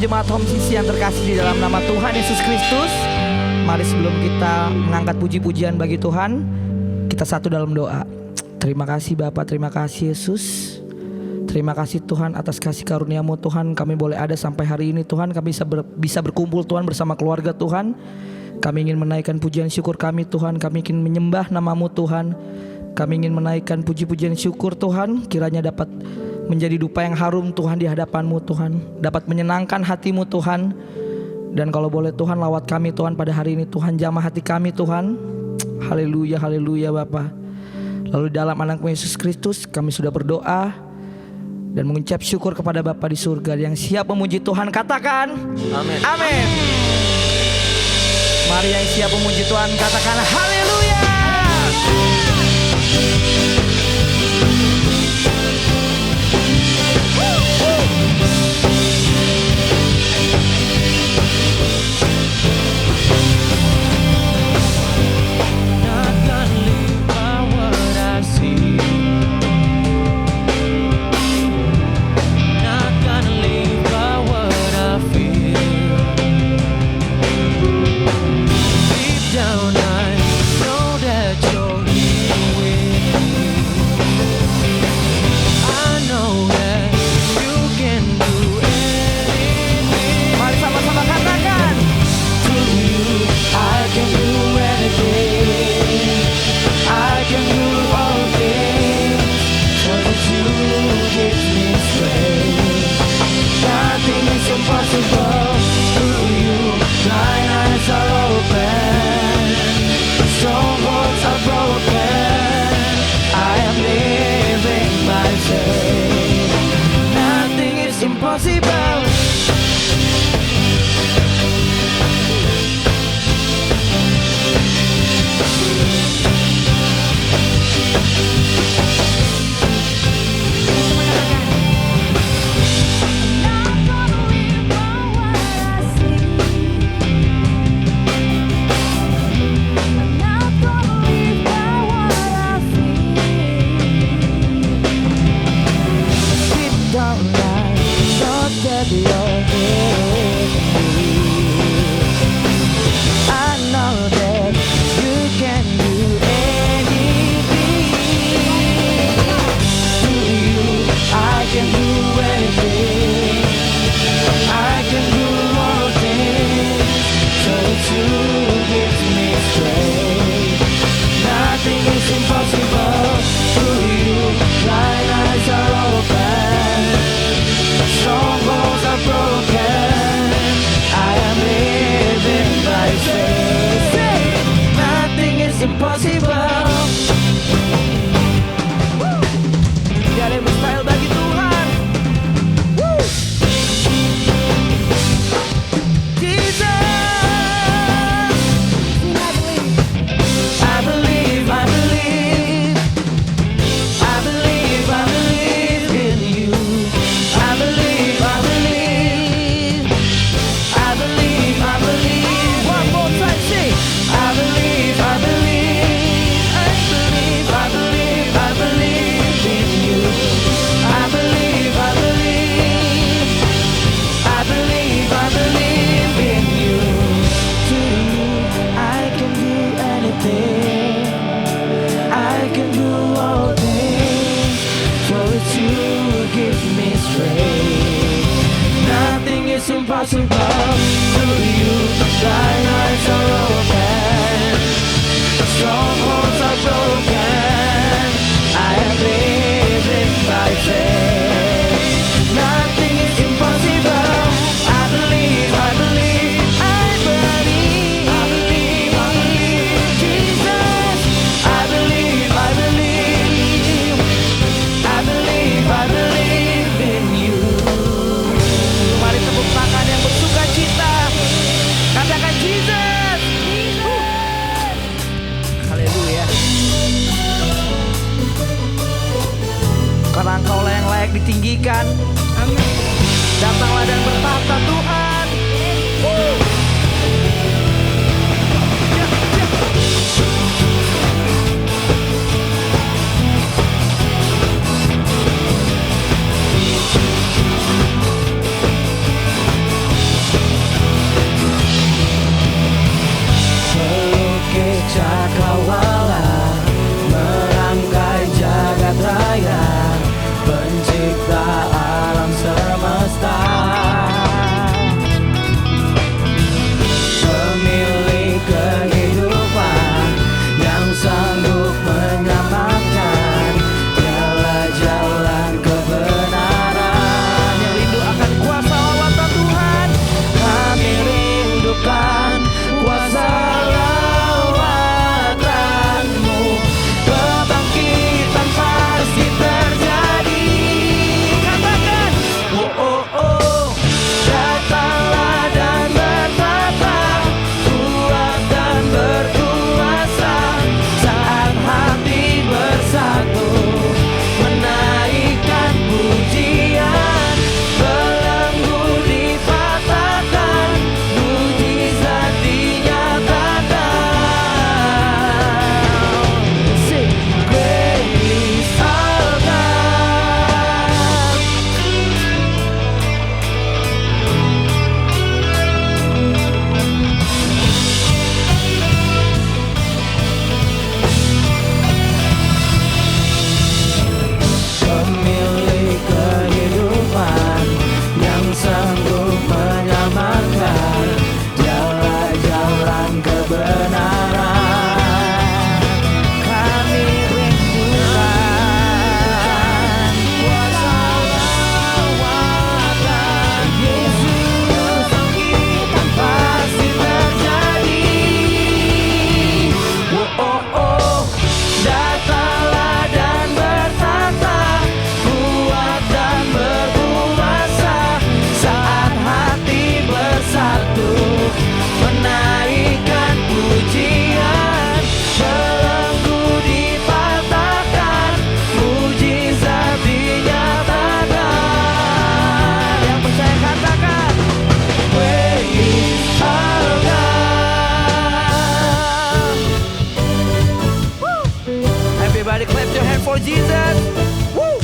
jemaat Home Sisi yang terkasih di dalam nama Tuhan Yesus Kristus, mari sebelum kita mengangkat puji-pujian bagi Tuhan, kita satu dalam doa. Terima kasih Bapa, terima kasih Yesus. Terima kasih Tuhan atas kasih karunia-Mu Tuhan, kami boleh ada sampai hari ini Tuhan. Kami bisa berkumpul Tuhan bersama keluarga Tuhan. Kami ingin menaikkan pujian syukur kami Tuhan. Kami ingin menyembah nama-Mu Tuhan. Kami ingin menaikkan puji-pujian syukur Tuhan. Kiranya dapat menjadi dupa yang harum Tuhan di hadapan-Mu Tuhan. Dapat menyenangkan hati-Mu Tuhan. Dan kalau boleh Tuhan lawat kami Tuhan pada hari ini Tuhan. Jamah hati kami Tuhan. Haleluya, haleluya Bapa. Lalu dalam anak-Mu Yesus Kristus kami sudah berdoa dan mengucap syukur kepada Bapa di surga yang siap memuji Tuhan. Katakan amin. Amin. Mari yang siap memuji Tuhan katakan haleluya. Ditinggikan, datanglah dan bertahta Tuhan. for Jesus. Woo!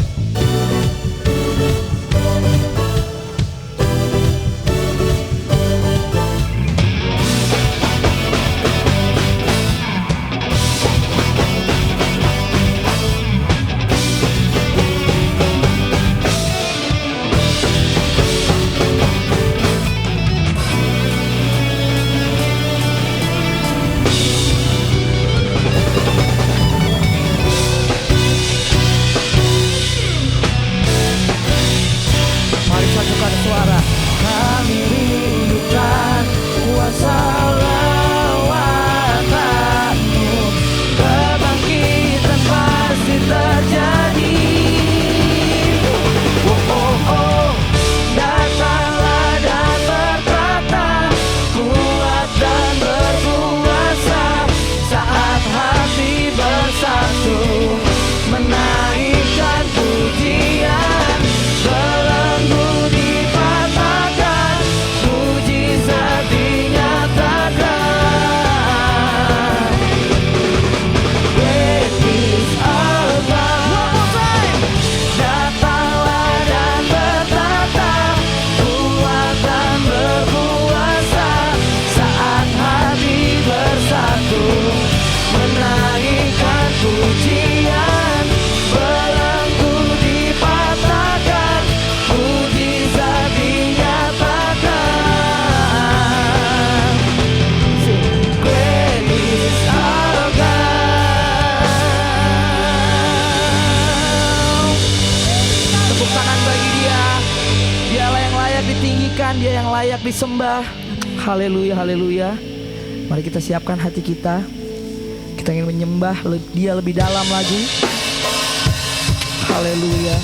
Mari satukan suara. Kami rindukan kuasa lawatan-Mu, kebangkitan pasti terjadi. Oh, oh, oh. Datanglah dan bertata, kuat dan berkuasa, saat hati bersatu menaikkan pujian. Belenggu dipatahkan, mujizat dinyatakan. Great is our God. Datanglah dan bertata, kuat dan berkuasa, saat hati bersatu menaikkan pujian. Belenggu dipatahkan, mujizat dinyatakan. Great is our God. Tepuk tangan bagi Dia. Dialah yang layak ditinggikan, Dia yang layak disembah. Haleluya, haleluya. Mari kita siapkan hati kita. Kita ingin menyembah Dia lebih dalam lagi. Haleluya.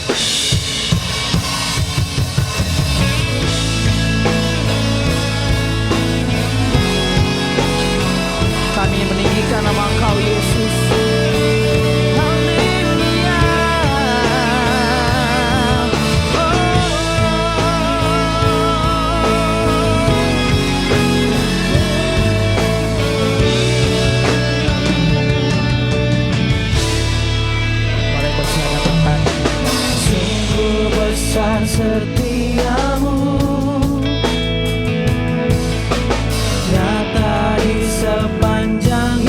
Kami meninggikan nama Engkau, Yesus. Haleluya. Mari bersama katakan, sungguh besar setiamu, nyata di sepanjang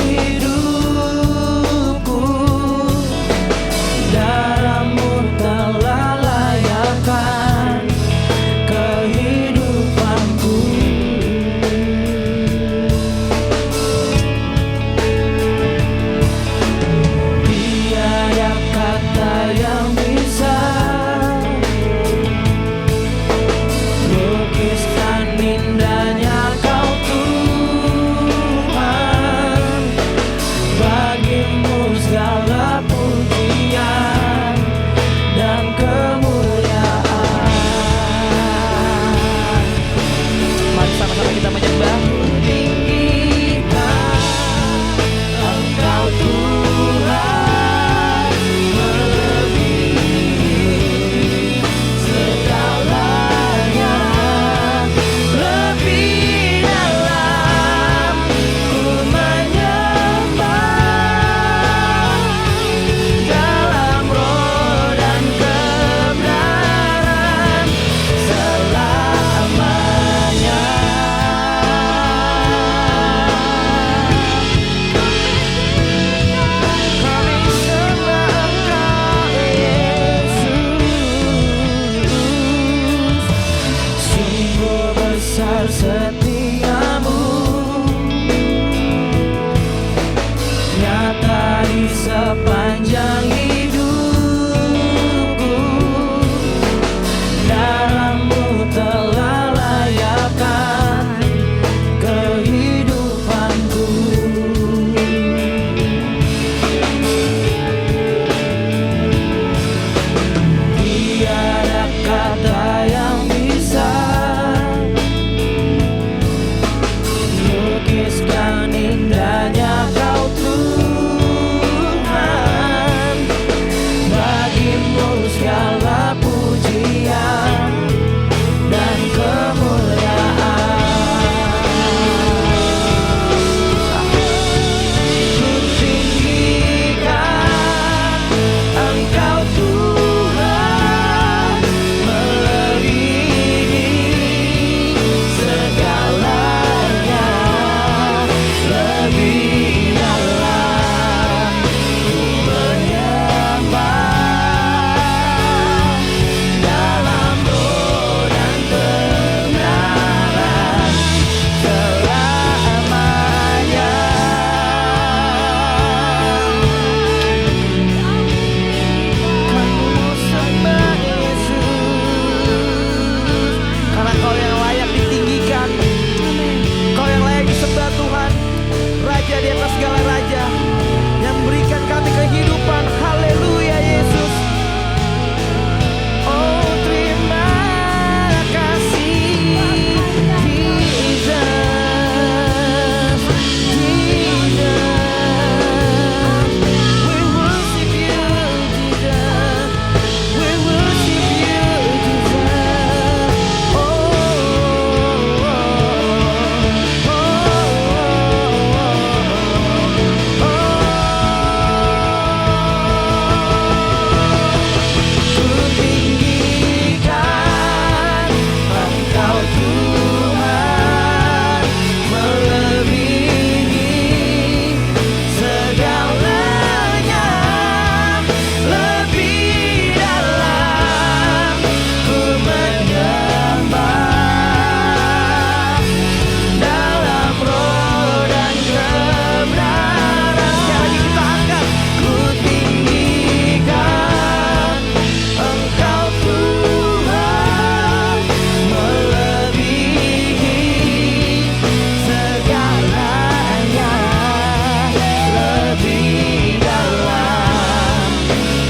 lebih dalam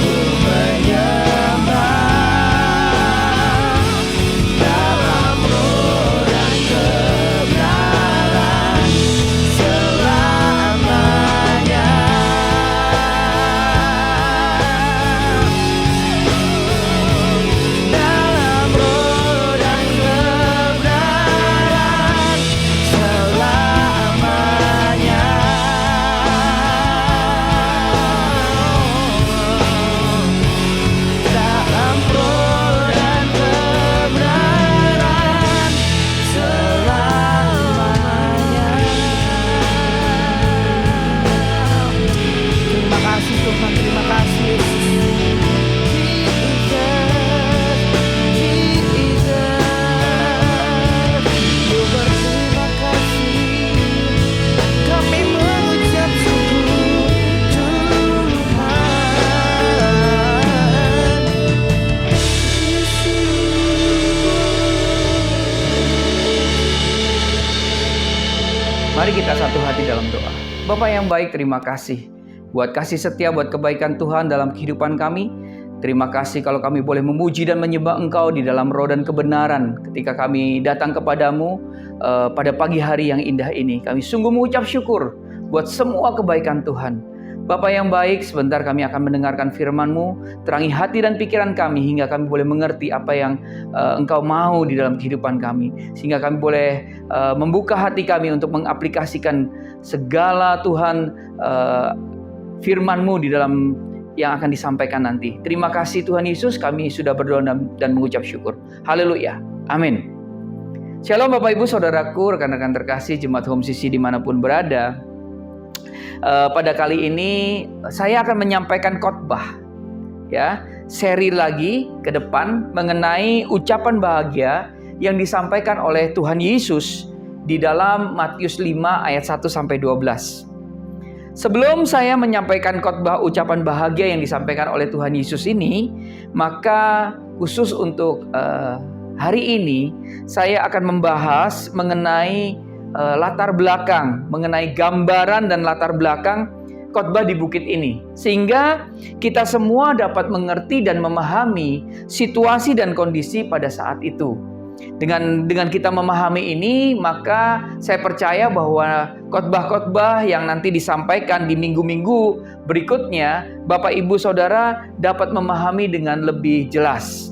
ku menyembah dalam roh dan kebenaran selamanya. Dalam roh dan kebenaran selamanya. Dalam roh dan kebenaran selamanya. Terima kasih Tuhan, terima kasih Yesus. Ku berterima kasih, kami mengucap syukur Tuhan. Mari kita satu hati dalam doa. Bapa yang baik, terima kasih buat kasih setia, buat kebaikan Tuhan dalam kehidupan kami. Terima kasih kalau kami boleh memuji dan menyembah Engkau di dalam roh dan kebenaran ketika kami datang kepadamu pada pagi hari yang indah ini. Kami sungguh mengucap syukur buat semua kebaikan Tuhan. Bapa yang baik, sebentar kami akan mendengarkan firman-Mu. Terangi hati dan pikiran kami hingga kami boleh mengerti apa yang Engkau mau di dalam kehidupan kami. Sehingga kami boleh membuka hati kami untuk mengaplikasikan segala Tuhan firman-Mu di dalam yang akan disampaikan nanti. Terima kasih Tuhan Yesus, kami sudah berdoa dan mengucap syukur. Haleluya. Amin. Shalom Bapak Ibu Saudaraku, rekan-rekan terkasih Jemaat Home CC dimanapun berada. Pada kali ini saya akan menyampaikan khotbah, ya, seri lagi ke depan mengenai ucapan bahagia yang disampaikan oleh Tuhan Yesus di dalam Matius 5 ayat 1 sampai 12. Sebelum saya menyampaikan khotbah ucapan bahagia yang disampaikan oleh Tuhan Yesus ini, maka khusus untuk hari ini saya akan membahas mengenai latar belakang, mengenai gambaran dan latar belakang khotbah di bukit ini, sehingga kita semua dapat mengerti dan memahami situasi dan kondisi pada saat itu. Dengan kita memahami ini, maka saya percaya bahwa khotbah-khotbah yang nanti disampaikan di minggu-minggu berikutnya, Bapak Ibu Saudara dapat memahami dengan lebih jelas.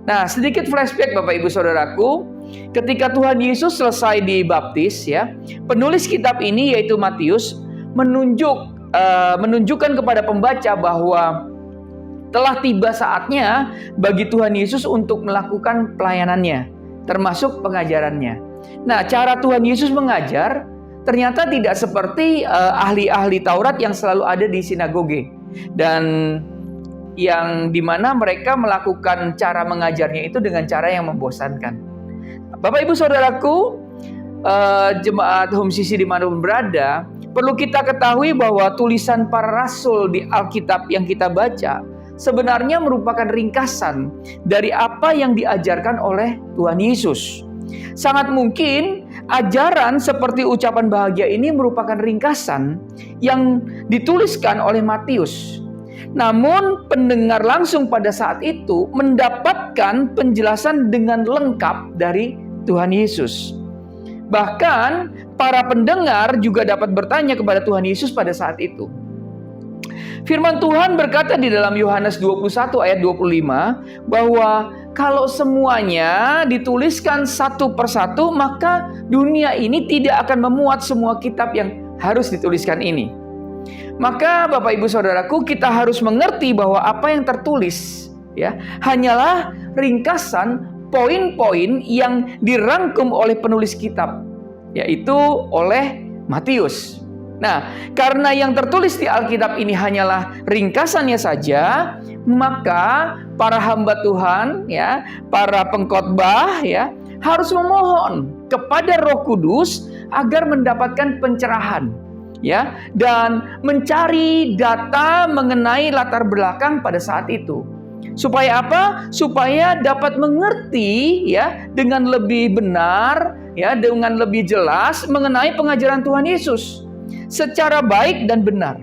Nah, sedikit flashback Bapak Ibu Saudaraku, ketika Tuhan Yesus selesai dibaptis, ya, penulis kitab ini yaitu Matius menunjukkan kepada pembaca bahwa telah tiba saatnya bagi Tuhan Yesus untuk melakukan pelayanannya, termasuk pengajarannya. Nah, cara Tuhan Yesus mengajar ternyata tidak seperti ahli-ahli Taurat yang selalu ada di sinagoge, dan yang dimana mereka melakukan cara mengajarnya itu dengan cara yang membosankan. Bapak Ibu Saudaraku, Jemaat Home CC dimanapun berada, perlu kita ketahui bahwa tulisan para rasul di Alkitab yang kita baca sebenarnya merupakan ringkasan dari apa yang diajarkan oleh Tuhan Yesus. Sangat mungkin ajaran seperti ucapan bahagia ini merupakan ringkasan yang dituliskan oleh Matius. Namun pendengar langsung pada saat itu mendapatkan penjelasan dengan lengkap dari Tuhan Yesus. Bahkan para pendengar juga dapat bertanya kepada Tuhan Yesus pada saat itu. Firman Tuhan berkata di dalam Yohanes 21 ayat 25 bahwa kalau semuanya dituliskan satu persatu, maka dunia ini tidak akan memuat semua kitab yang harus dituliskan ini. Maka Bapak Ibu Saudaraku, kita harus mengerti bahwa apa yang tertulis, ya, hanyalah ringkasan poin-poin yang dirangkum oleh penulis kitab, yaitu oleh Matius. Nah, karena yang tertulis di Alkitab ini hanyalah ringkasannya saja, maka para hamba Tuhan, ya, para pengkhotbah, ya, harus memohon kepada Roh Kudus agar mendapatkan pencerahan, ya, dan mencari data mengenai latar belakang pada saat itu. Supaya apa? Supaya dapat mengerti, ya, dengan lebih benar, ya, dengan lebih jelas mengenai pengajaran Tuhan Yesus secara baik dan benar.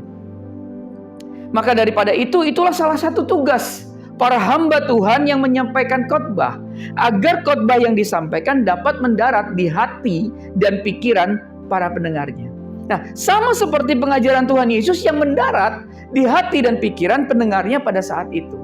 Maka daripada itu, itulah salah satu tugas para hamba Tuhan yang menyampaikan khotbah, agar khotbah yang disampaikan dapat mendarat di hati dan pikiran para pendengarnya. Nah, sama seperti pengajaran Tuhan Yesus yang mendarat di hati dan pikiran pendengarnya pada saat itu.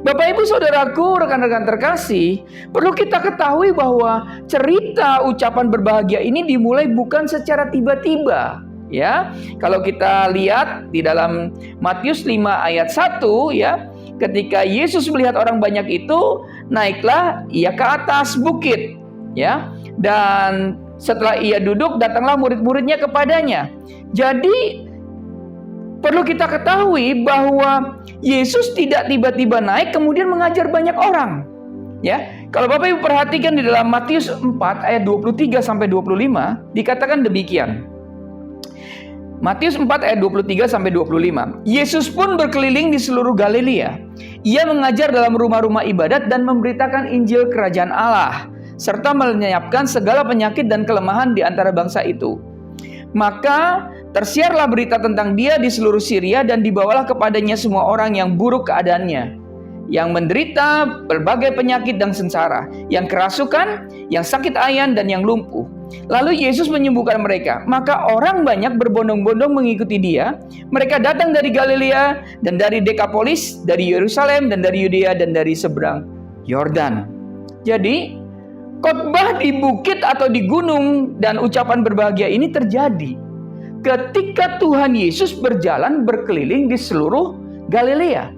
Bapak, Ibu, Saudaraku, rekan-rekan terkasih, perlu kita ketahui bahwa cerita ucapan berbahagia ini dimulai bukan secara tiba-tiba. Ya, kalau kita lihat di dalam Matius 5 ayat 1, ya, ketika Yesus melihat orang banyak itu, naiklah ia ke atas bukit, ya. Dan setelah ia duduk, datanglah murid-muridnya kepadanya. Jadi perlu kita ketahui bahwa Yesus tidak tiba-tiba naik kemudian mengajar banyak orang. Ya, kalau Bapak Ibu perhatikan di dalam Matius 4 ayat 23 sampai 25 dikatakan demikian. Matius 4 ayat 23 sampai 25. Yesus pun berkeliling di seluruh Galilea. Ia mengajar dalam rumah-rumah ibadat dan memberitakan Injil Kerajaan Allah, serta melenyapkan segala penyakit dan kelemahan di antara bangsa itu. Maka tersiarlah berita tentang dia di seluruh Syria dan dibawalah kepadanya semua orang yang buruk keadaannya, yang menderita berbagai penyakit dan sengsara, yang kerasukan, yang sakit ayan, dan yang lumpuh. Lalu Yesus menyembuhkan mereka. Maka orang banyak berbondong-bondong mengikuti dia. Mereka datang dari Galilea dan dari Dekapolis, dari Yerusalem dan dari Yudea dan dari seberang Yordan. Jadi khotbah di bukit atau di gunung dan ucapan berbahagia ini terjadi ketika Tuhan Yesus berjalan berkeliling di seluruh Galilea.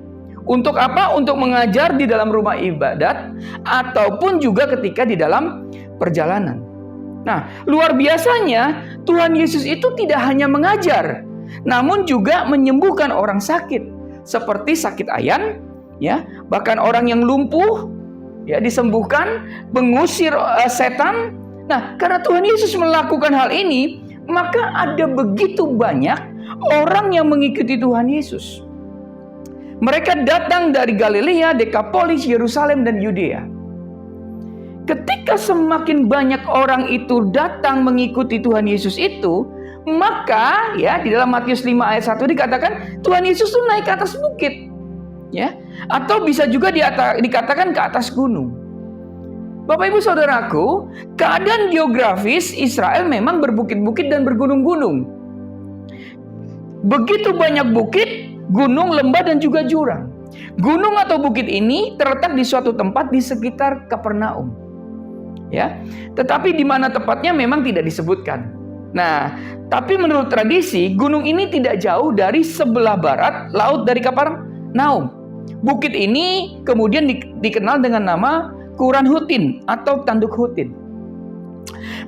Untuk apa? Untuk mengajar di dalam rumah ibadat ataupun juga ketika di dalam perjalanan. Nah, luar biasanya Tuhan Yesus itu tidak hanya mengajar, namun juga menyembuhkan orang sakit, seperti sakit ayan, ya, bahkan orang yang lumpuh, ya, disembuhkan, mengusir setan. Nah, karena Tuhan Yesus melakukan hal ini, maka ada begitu banyak orang yang mengikuti Tuhan Yesus. Mereka datang dari Galilea, Dekapolis, Yerusalem, dan Yudea. Ketika semakin banyak orang itu datang mengikuti Tuhan Yesus itu, maka ya di dalam Matius 5 ayat 1 dikatakan Tuhan Yesus itu naik ke atas bukit, ya, atau bisa juga dikatakan ke atas gunung. Bapak, Ibu, Saudaraku, keadaan geografis Israel memang berbukit-bukit dan bergunung-gunung. Begitu banyak bukit, gunung, lembah, dan juga jurang. Gunung atau bukit ini terletak di suatu tempat di sekitar Kapernaum. Ya, tetapi di mana tepatnya memang tidak disebutkan. Nah, tapi menurut tradisi, gunung ini tidak jauh dari sebelah barat laut dari Kapernaum. Bukit ini kemudian dikenal dengan nama Quran Hutin atau Tanduk Hutin.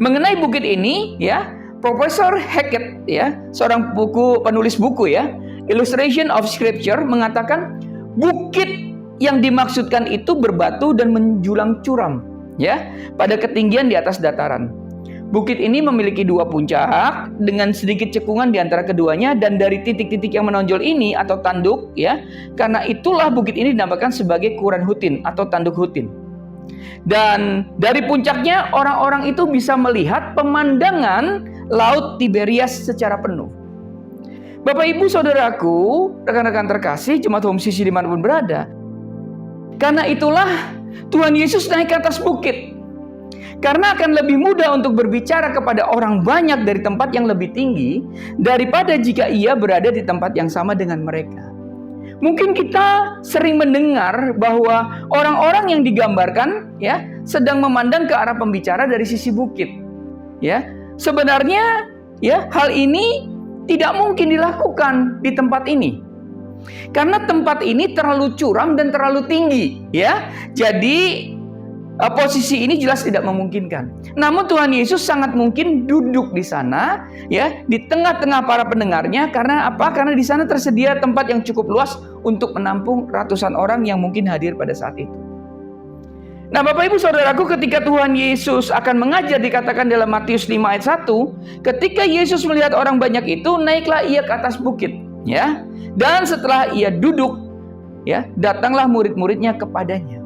Mengenai bukit ini, ya, Profesor Hackett, ya, seorang penulis buku, ya, Illustration of Scripture, mengatakan bukit yang dimaksudkan itu berbatu dan menjulang curam, ya, pada ketinggian di atas dataran. Bukit ini memiliki dua puncak dengan sedikit cekungan di antara keduanya, dan dari titik-titik yang menonjol ini atau tanduk, ya, karena itulah bukit ini dinamakan sebagai Quran Hutin atau Tanduk Hutin. Dan dari puncaknya orang-orang itu bisa melihat pemandangan Laut Tiberias secara penuh. Bapak, Ibu, Saudaraku, rekan-rekan terkasih, jemaat HomeCC dimanapun berada, karena itulah Tuhan Yesus naik ke atas bukit. Karena akan lebih mudah untuk berbicara kepada orang banyak dari tempat yang lebih tinggi daripada jika ia berada di tempat yang sama dengan mereka. Mungkin kita sering mendengar bahwa orang-orang yang digambarkan, ya, sedang memandang ke arah pembicara dari sisi bukit. Ya, sebenarnya, ya, hal ini tidak mungkin dilakukan di tempat ini. Karena tempat ini terlalu curam dan terlalu tinggi, ya. Jadi posisi ini jelas tidak memungkinkan. Namun Tuhan Yesus sangat mungkin duduk di sana, ya, di tengah-tengah para pendengarnya. Karena apa? Karena di sana tersedia tempat yang cukup luas untuk menampung ratusan orang yang mungkin hadir pada saat itu. Nah, Bapak, Ibu, Saudaraku, ketika Tuhan Yesus akan mengajar, dikatakan dalam Matius 5 ayat 1, ketika Yesus melihat orang banyak itu, naiklah ia ke atas bukit, ya. Dan setelah ia duduk, ya, datanglah murid-muridnya kepadanya.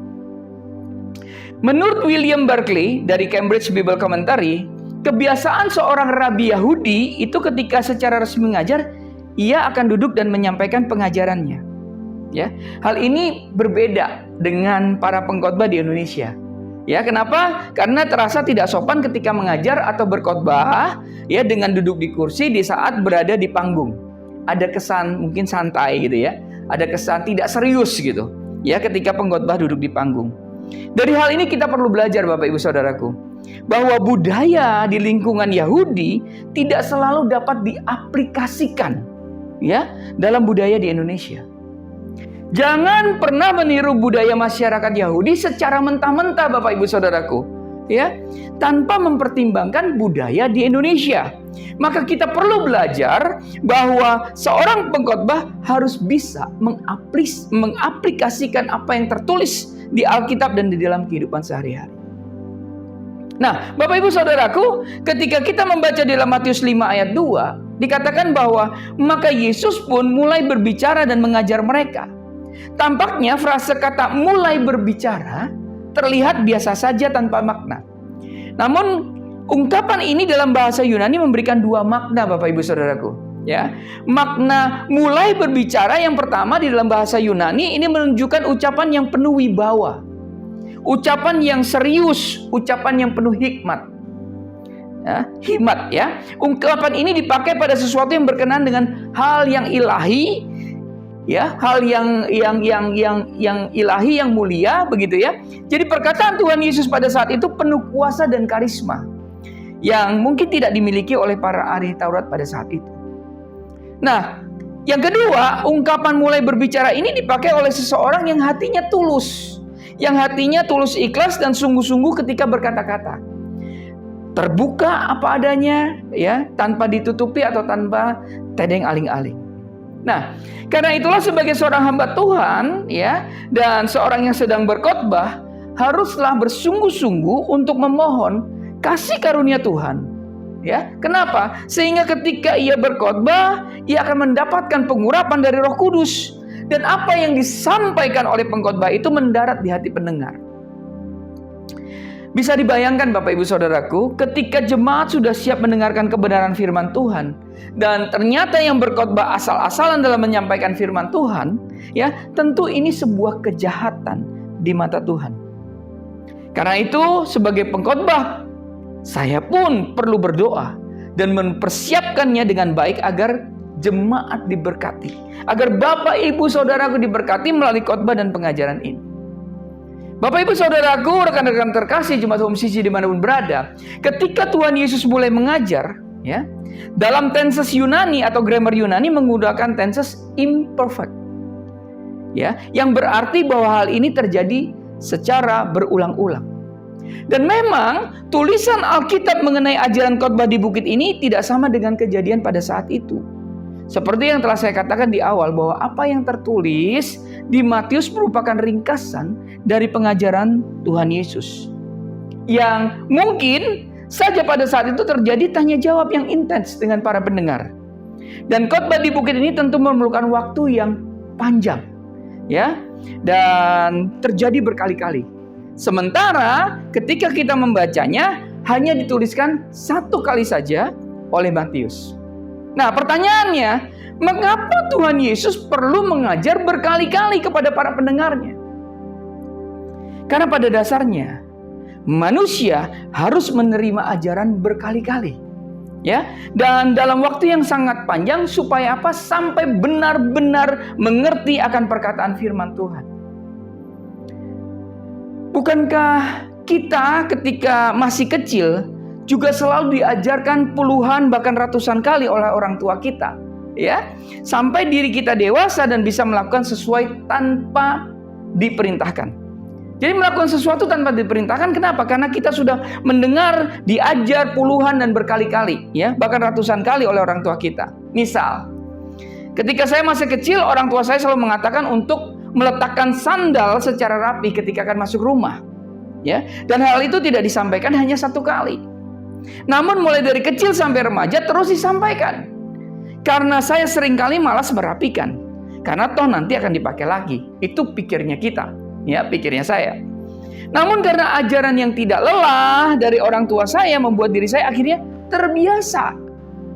Menurut William Barclay dari Cambridge Bible Commentary, kebiasaan seorang rabi Yahudi itu ketika secara resmi mengajar, ia akan duduk dan menyampaikan pengajarannya. Ya, hal ini berbeda dengan para pengkhotbah di Indonesia. Ya, kenapa? Karena terasa tidak sopan ketika mengajar atau berkhotbah ya dengan duduk di kursi di saat berada di panggung. Ada kesan mungkin santai gitu ya. Ada kesan tidak serius gitu. Ya, ketika pengkhotbah duduk di panggung. Dari hal ini kita perlu belajar Bapak Ibu Saudaraku, bahwa budaya di lingkungan Yahudi tidak selalu dapat diaplikasikan ya dalam budaya di Indonesia. Jangan pernah meniru budaya masyarakat Yahudi secara mentah-mentah Bapak Ibu Saudaraku, ya, tanpa mempertimbangkan budaya di Indonesia. Maka kita perlu belajar bahwa seorang pengkhotbah harus bisa mengaplikasikan apa yang tertulis di Alkitab dan di dalam kehidupan sehari-hari. Nah, Bapak Ibu Saudaraku, ketika kita membaca dalam Matius 5 ayat 2, dikatakan bahwa maka Yesus pun mulai berbicara dan mengajar mereka. Tampaknya frase kata mulai berbicara terlihat biasa saja tanpa makna. Namun ungkapan ini dalam bahasa Yunani memberikan dua makna Bapak Ibu Saudaraku. Ya, makna mulai berbicara yang pertama di dalam bahasa Yunani ini menunjukkan ucapan yang penuh wibawa, ucapan yang serius, ucapan yang penuh hikmat. Ya, hikmat ya. Ungkapan ini dipakai pada sesuatu yang berkenaan dengan hal yang ilahi, ya, hal yang ilahi, yang mulia begitu ya. Jadi perkataan Tuhan Yesus pada saat itu penuh kuasa dan karisma yang mungkin tidak dimiliki oleh para ahli Taurat pada saat itu. Nah, yang kedua, ungkapan mulai berbicara ini dipakai oleh seseorang yang hatinya tulus, yang hatinya tulus ikhlas dan sungguh-sungguh ketika berkata-kata. Terbuka apa adanya, ya, tanpa ditutupi atau tanpa tedeng aling-aling. Nah, karena itulah sebagai seorang hamba Tuhan, ya, dan seorang yang sedang berkhotbah haruslah bersungguh-sungguh untuk memohon kasih karunia Tuhan. Ya, kenapa? Sehingga ketika ia berkhotbah, ia akan mendapatkan pengurapan dari Roh Kudus, dan apa yang disampaikan oleh pengkhotbah itu mendarat di hati pendengar. Bisa dibayangkan Bapak Ibu Saudaraku, ketika jemaat sudah siap mendengarkan kebenaran firman Tuhan, dan ternyata yang berkhotbah asal-asalan dalam menyampaikan firman Tuhan, ya, tentu ini sebuah kejahatan di mata Tuhan. Karena itu sebagai pengkhotbah, saya pun perlu berdoa dan mempersiapkannya dengan baik agar jemaat diberkati, agar Bapak Ibu Saudaraku diberkati melalui khotbah dan pengajaran ini. Bapak Ibu Saudaraku, rekan-rekan terkasih jemaat Home CC dimanapun berada, ketika Tuhan Yesus mulai mengajar, ya, dalam tenses Yunani atau grammar Yunani menggunakan tenses imperfect, ya, yang berarti bahwa hal ini terjadi secara berulang-ulang. Dan memang tulisan Alkitab mengenai ajaran khotbah di bukit ini tidak sama dengan kejadian pada saat itu. Seperti yang telah saya katakan di awal, bahwa apa yang tertulis di Matius merupakan ringkasan dari pengajaran Tuhan Yesus, yang mungkin saja pada saat itu terjadi tanya jawab yang intens dengan para pendengar. Dan khotbah di bukit ini tentu memerlukan waktu yang panjang, ya, dan terjadi berkali-kali. Sementara ketika kita membacanya hanya dituliskan satu kali saja oleh Matius. Nah, pertanyaannya, mengapa Tuhan Yesus perlu mengajar berkali-kali kepada para pendengarnya? Karena pada dasarnya manusia harus menerima ajaran berkali-kali, ya, dan dalam waktu yang sangat panjang supaya apa? Sampai benar-benar mengerti akan perkataan firman Tuhan. Bukankah kita ketika masih kecil juga selalu diajarkan puluhan bahkan ratusan kali oleh orang tua kita, ya, sampai diri kita dewasa dan bisa melakukan sesuai tanpa diperintahkan. Jadi melakukan sesuatu tanpa diperintahkan, kenapa? Karena kita sudah mendengar, diajar puluhan dan berkali-kali, ya, bahkan ratusan kali oleh orang tua kita. Misal, ketika saya masih kecil, orang tua saya selalu mengatakan untuk meletakkan sandal secara rapi ketika akan masuk rumah, ya, dan hal itu tidak disampaikan hanya satu kali. Namun mulai dari kecil sampai remaja terus disampaikan. Karena saya seringkali malas merapikan, karena toh nanti akan dipakai lagi. Itu pikirnya kita, ya, pikirnya saya. Namun karena ajaran yang tidak lelah dari orang tua saya membuat diri saya akhirnya terbiasa,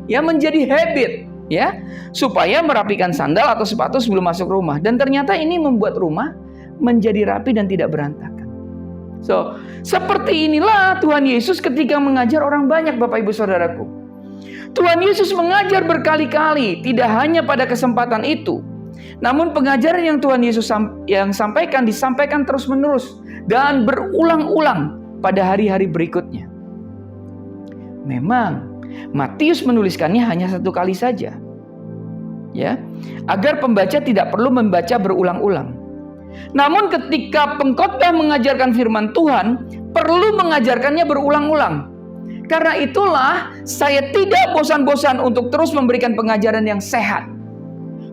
ya, menjadi habit ya, supaya merapikan sandal atau sepatu sebelum masuk rumah. Dan ternyata ini membuat rumah menjadi rapi dan tidak berantakan. So, seperti inilah Tuhan Yesus ketika mengajar orang banyak, Bapak Ibu Saudaraku. Tuhan Yesus mengajar berkali-kali, tidak hanya pada kesempatan itu. Namun pengajaran yang Tuhan Yesus sampaikan disampaikan terus-menerus dan berulang-ulang pada hari-hari berikutnya. Memang Matius menuliskannya hanya satu kali saja, ya, agar pembaca tidak perlu membaca berulang-ulang. Namun ketika pengkhotbah mengajarkan firman Tuhan, perlu mengajarkannya berulang-ulang. Karena itulah saya tidak bosan-bosan untuk terus memberikan pengajaran yang sehat.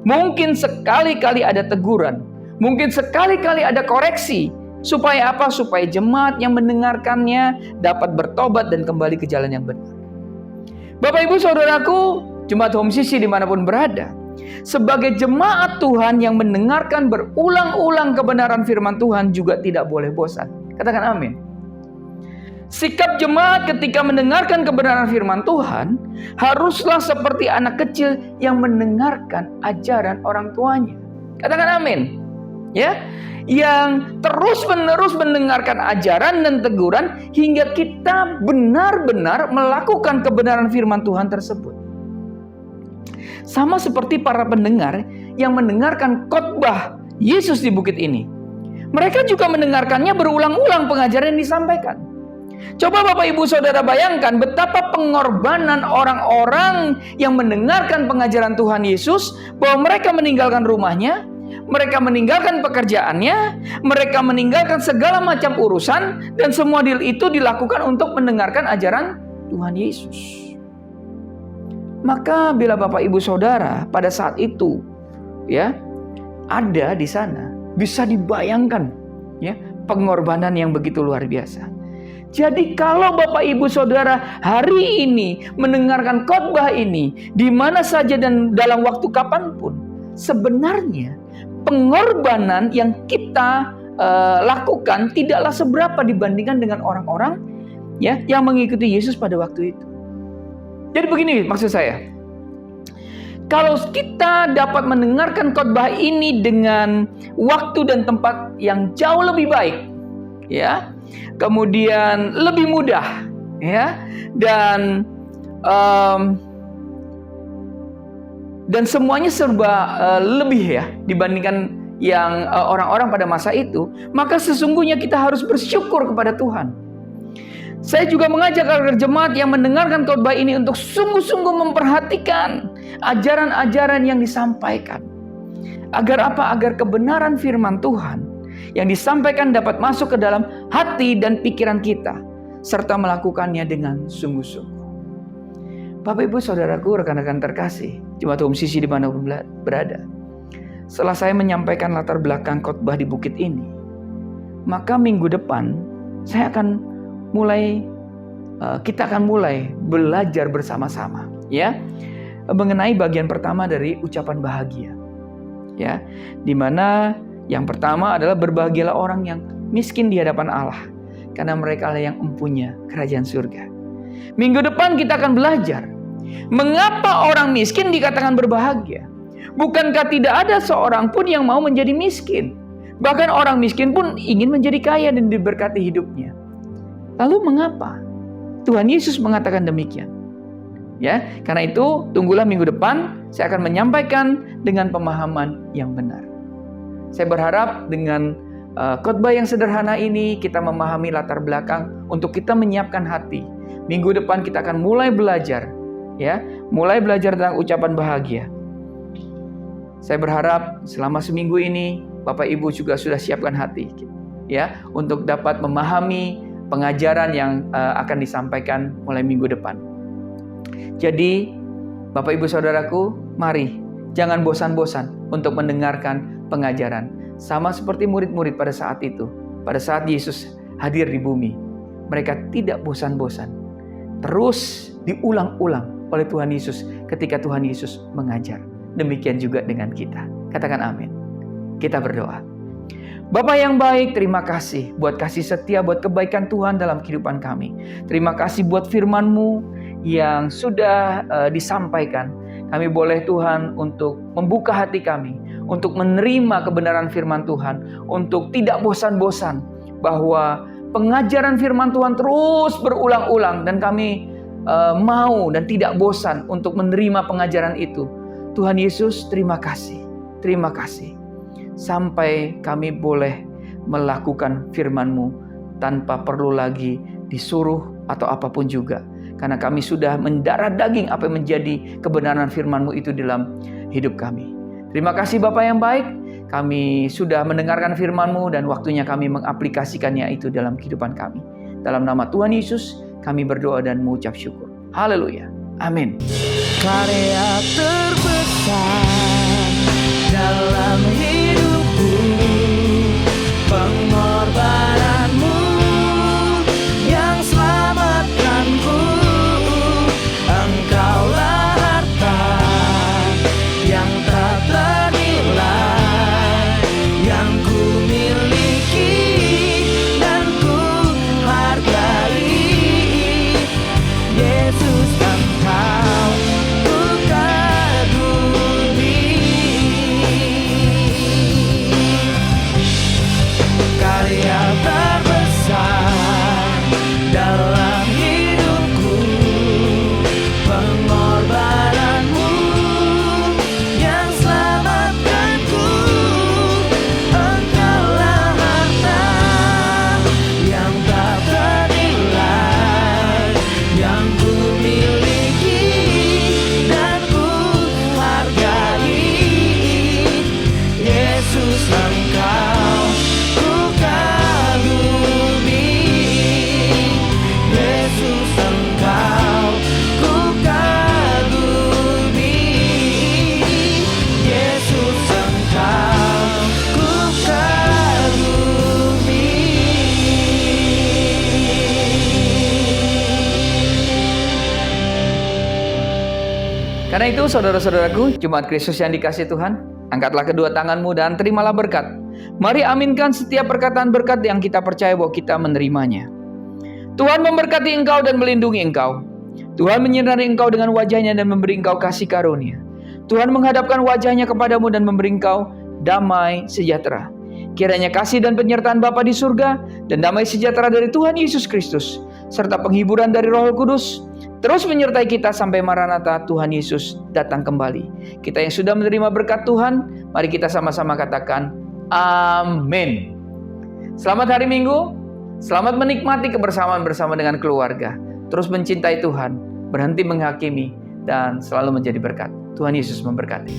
Mungkin sekali-kali ada teguran, mungkin sekali-kali ada koreksi. Supaya apa? Supaya jemaat yang mendengarkannya dapat bertobat dan kembali ke jalan yang benar. Bapak Ibu Saudaraku, jemaat Home Sisi dimanapun berada, sebagai jemaat Tuhan yang mendengarkan berulang-ulang kebenaran firman Tuhan juga tidak boleh bosan. Katakan amin. Sikap jemaat ketika mendengarkan kebenaran firman Tuhan haruslah seperti anak kecil yang mendengarkan ajaran orang tuanya. Katakan amin. Ya, yang terus-menerus mendengarkan ajaran dan teguran hingga kita benar-benar melakukan kebenaran firman Tuhan tersebut. Sama seperti para pendengar yang mendengarkan khotbah Yesus di bukit ini. Mereka juga mendengarkannya berulang-ulang pengajaran yang disampaikan. Coba Bapak Ibu Saudara bayangkan betapa pengorbanan orang-orang yang mendengarkan pengajaran Tuhan Yesus, bahwa mereka meninggalkan rumahnya, mereka meninggalkan pekerjaannya, mereka meninggalkan segala macam urusan, dan semua itu dilakukan untuk mendengarkan ajaran Tuhan Yesus. Maka bila Bapak Ibu Saudara pada saat itu ya ada di sana, bisa dibayangkan ya pengorbanan yang begitu luar biasa. Jadi kalau Bapak Ibu Saudara hari ini mendengarkan khotbah ini di mana saja dan dalam waktu kapanpun, sebenarnya pengorbanan yang kita lakukan tidaklah seberapa dibandingkan dengan orang-orang ya yang mengikuti Yesus pada waktu itu. Jadi begini maksud saya. Kalau kita dapat mendengarkan khotbah ini dengan waktu dan tempat yang jauh lebih baik, ya, kemudian lebih mudah, ya, dan semuanya serba lebih ya dibandingkan yang orang-orang pada masa itu, maka sesungguhnya kita harus bersyukur kepada Tuhan. Saya juga mengajak agar jemaat yang mendengarkan khotbah ini untuk sungguh-sungguh memperhatikan ajaran-ajaran yang disampaikan. Agar apa? Agar kebenaran firman Tuhan yang disampaikan dapat masuk ke dalam hati dan pikiran kita, serta melakukannya dengan sungguh-sungguh. Bapak Ibu Saudaraku, rekan-rekan terkasih, jemaat Home Sisi dimanapun berada, setelah saya menyampaikan latar belakang khotbah di bukit ini, maka minggu depan kita akan mulai belajar bersama-sama, ya, mengenai bagian pertama dari ucapan bahagia, ya, di mana yang pertama adalah berbahagialah orang yang miskin di hadapan Allah, karena mereka lah yang empunya kerajaan surga. Minggu depan kita akan belajar mengapa orang miskin dikatakan berbahagia. Bukankah tidak ada seorang pun yang mau menjadi miskin? Bahkan orang miskin pun ingin menjadi kaya dan diberkati hidupnya. Lalu mengapa Tuhan Yesus mengatakan demikian? Ya, karena itu tunggulah minggu depan saya akan menyampaikan dengan pemahaman yang benar. Saya berharap dengan khotbah yang sederhana ini kita memahami latar belakang untuk kita menyiapkan hati. Minggu depan kita akan mulai belajar, ya, mulai belajar tentang ucapan bahagia. Saya berharap selama seminggu ini Bapak Ibu juga sudah siapkan hati, ya, untuk dapat memahami pengajaran yang akan disampaikan mulai minggu depan. Jadi, Bapak Ibu Saudaraku, mari jangan bosan-bosan untuk mendengarkan pengajaran. Sama seperti murid-murid pada saat itu, pada saat Yesus hadir di bumi. Mereka tidak bosan-bosan. Terus diulang-ulang oleh Tuhan Yesus ketika Tuhan Yesus mengajar. Demikian juga dengan kita. Katakan amin. Kita berdoa. Bapa yang baik, terima kasih buat kasih setia, buat kebaikan Tuhan dalam kehidupan kami. Terima kasih buat firman-Mu yang sudah disampaikan. kami boleh Tuhan untuk membuka hati kami, untuk menerima kebenaran firman Tuhan, untuk tidak bosan-bosan bahwa pengajaran firman Tuhan terus berulang-ulang dan kami mau dan tidak bosan untuk menerima pengajaran itu. Tuhan Yesus, terima kasih. Terima kasih. Sampai kami boleh melakukan firman-Mu tanpa perlu lagi disuruh atau apapun juga. Karena kami sudah mendarah daging apa yang menjadi kebenaran firman-Mu itu dalam hidup kami. Terima kasih Bapa yang baik. Kami sudah mendengarkan firman-Mu dan waktunya kami mengaplikasikannya itu dalam kehidupan kami. Dalam nama Tuhan Yesus, kami berdoa dan mengucap syukur. Haleluya. Amin. Karya terbesar dalam hidupku, pengorbananmu yang selamatkanku. Engkaulah harta yang tak ternilai, yang ku miliki dan ku hargai. Yesus, Engkau ku kagumi. Karya terbesar dalam hidupku, pengorbananmu yang selamatkanku. Engkaulah harta yang tak ternilai, yang ku miliki dan ku hargai. Yesus, Engkau ku kagumi. Yesus, Engkau ku kagumi. Yesus, Engkau ku kagumi. Karena itu saudara-saudaraku, jemaat Kristus yang dikasihi Tuhan, angkatlah kedua tanganmu dan terimalah berkat. Mari aminkan setiap perkataan berkat yang kita percaya bahwa kita menerimanya. Tuhan memberkati engkau dan melindungi engkau. Tuhan menyinari engkau dengan wajahnya dan memberi engkau kasih karunia. Tuhan menghadapkan wajahnya kepadamu dan memberi engkau damai sejahtera. Kiranya kasih dan penyertaan Bapa di surga dan damai sejahtera dari Tuhan Yesus Kristus serta penghiburan dari Roh Kudus terus menyertai kita sampai Maranatha, Tuhan Yesus datang kembali. Kita yang sudah menerima berkat Tuhan, mari kita sama-sama katakan amin. Selamat hari Minggu, selamat menikmati kebersamaan bersama dengan keluarga. Terus mencintai Tuhan, berhenti menghakimi, dan selalu menjadi berkat. Tuhan Yesus memberkati.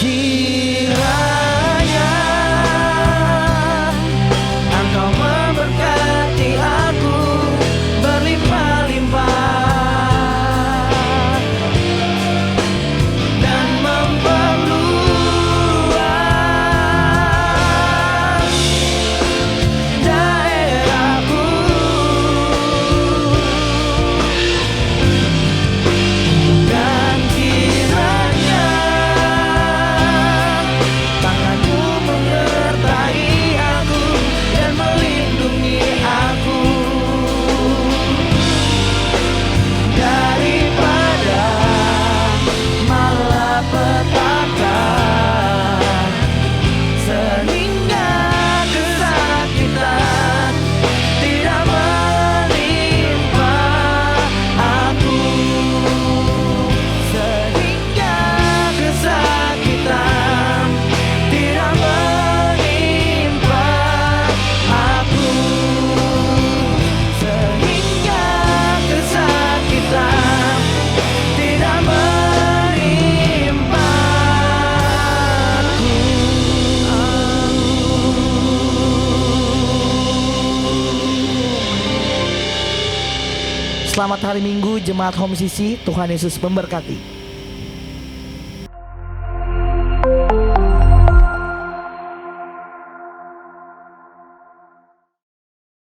Kiranya Engkau memberkati aku berlimpah-limpah dan memperluas daerahku, dan kiranya tangan-Mu menyertai aku dan melindungi aku daripada malapetaka, sehingga kesakitan tidak menimpa aku, sehingga kesakitan tidak menimpa aku, sehingga kesakitan tidak menimpa aku. Selamat hari Minggu, jemaat Home Sisi. Tuhan Yesus memberkati.